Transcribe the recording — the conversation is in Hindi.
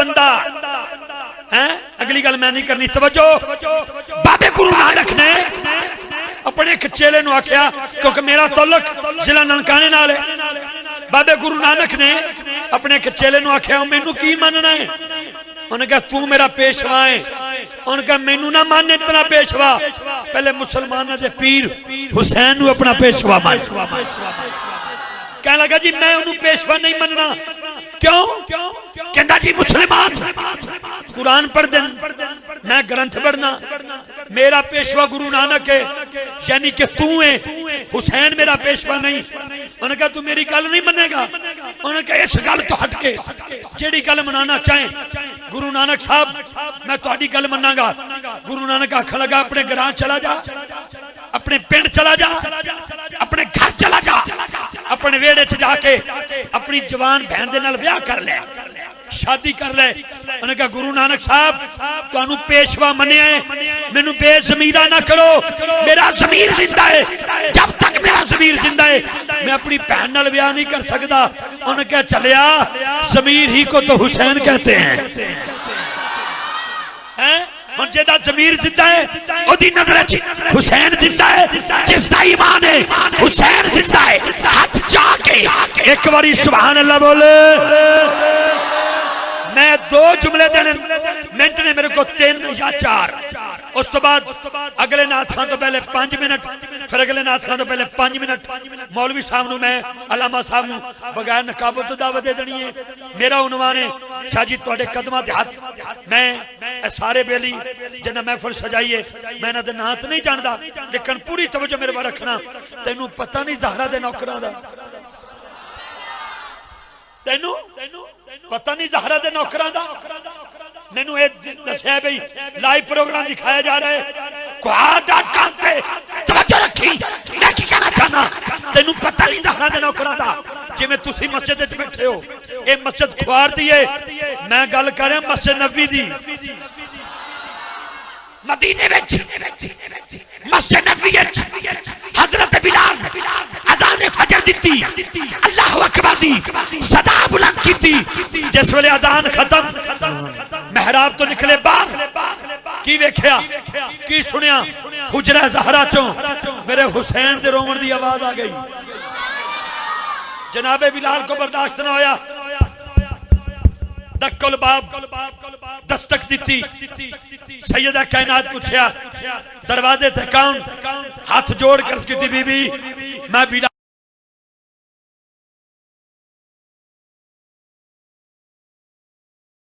बंदा है। अगली गल मैं नहीं करनी, तवज्जो। बाबे गुरु नानक ने अपने एक चेले नूं आख्या, क्योंकि मेरा तल्लुक जिला ननकाने नाल है। बाबे गुरु नानक ने अपने एक चेले नूं आख्या, मैनू की मनना है? उन्हें कहा तू मेरा पेशवा है। उन्हें कहा मैनू ना मान इतना पेशवा, पहले मुसलमानों के पीर हुसैन नूं अपना पेशवा मान। कह लगा जी मैं उन्हें पेशवा नहीं मनना। क्यों? कहता जी मुसलमान कुरान पढ़ दें, मैं ग्रंथ पढ़ना, मेरा पेशवा गुरु नानक है, यानी कि तू है, हुसैन मेरा पेशवा नहीं। उन्होंने कहा तू मेरी गल नहीं मनेगा। उन्होंने कहा इस गल तो हटके जेड़ी गल मनाना चाहे गुरु नानक साहब, मैं तुहाडी गल मनांगा। गुरु नानक आखन लगा अपने ग्रां चला जा, अपने पिंड चला जा, अपने घर चला जा, अपने वेड़े च जाके अपनी जवान बहन दे नाल ब्याह कर ले, शादी कर ले। उन्हें कहा गुरु नानक साहब तुहानू पेशवा मनिया है, मैनू बेजमीरा ना करो, मेरा जमीर जिंदा है। जब तक मेरा जमीर जिंदा है मैं अपनी बहन नाल ब्याह नहीं कर सकता। उन्हें कहा चलिया, जमीर ही को तो हुसैन कहते हैं। जेदा जमीर जिंदा है ओदी नजर च हुसैन जिंदा है, जिसदा ईमान है हुसैन जिंदा है। हाथ जाके एक बारी सुभान अल्लाह बोले। मैं दो जुमले देने मिनट ने मेरे को 3 या 4, उस तो बाद अगले नाथां तो पहले 5 मिनट, फिर अगले नाथां तो पहले 5 मिनट। मौलवी साहब नूं मैं अलामा साहब नूं बगैर नकाब तो दावत दे देनी है। मेरा उन्वान है शाह जी तुहाडे कदमां ते हथ। मैं सारे बेली जिन्हें महफिल सजाई है मैं इन्हां दे नां ते नहीं जानदा, लेकिन पूरी तवज्जो मेरे वाल रखना। तैनू पता नहीं ज़हरा दे नौकरां दा, तैनू पता नहीं ज़हरा दे नौकरां दा। मैनू ये दस्या बई लाइव प्रोग्राम दिखाया जा रहा है quad.com पे, तवज्जो रखी। मैं की कहना चाहना, तैनू पता नहीं ज़हरा दे नौकरां दा। जिवें तुसीं मस्जिद विच बैठे हो, ये मस्जिद खुआर दी है, मैं गल कर रहा मस्जिद नबी दी। मदीने विच मस्जिद नबी विच हजरत बिलाल अजान फजर दी, अल्लाह अकबर दी सदा बुलंद की। जिस वेले अजान खत्म महराब तो निकले बाहर, की वेख्या की सुनिया? हुजरा ज़हरा चों मेरे हुसैन दे रोवण दी आवाज आ गई। जनाबे बिलाल को बर्दाश्त ना होया, दक्कल बाब दस्तक दी। सैयदा कायनात पूछया दरवाजे ते कौन? हाथ जोड़ कर की बीबी मैं बिलाल